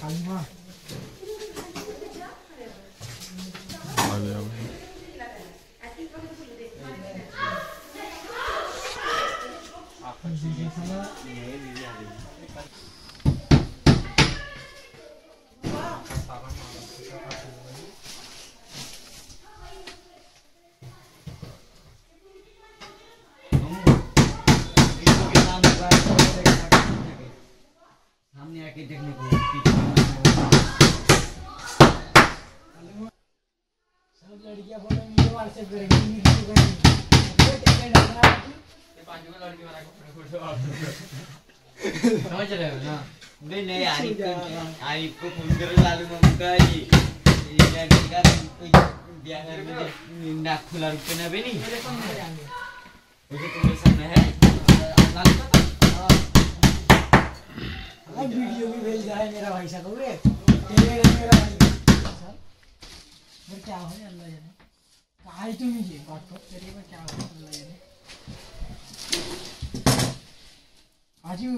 आ गया भाई। सामने आके देखने को सब लड़कियां फोटो वीडियो व्हाट्सएप करेंगी समझ रहे हो ना। नहीं आरिफ को फोन करो लालू मामू का ये लड़का कोई ब्याह में नाक खुला रुक ना भी नहीं मुझे तुम्हारे सामने है लालू का अब वीडियो भी भेज रहा है मेरा भाई साहब हुए तेरे मेरा भाई फिर क्या हो अल्लाह जाने कहा तुम ये बात को तेरे में क्या हो अल्लाह जाने आजू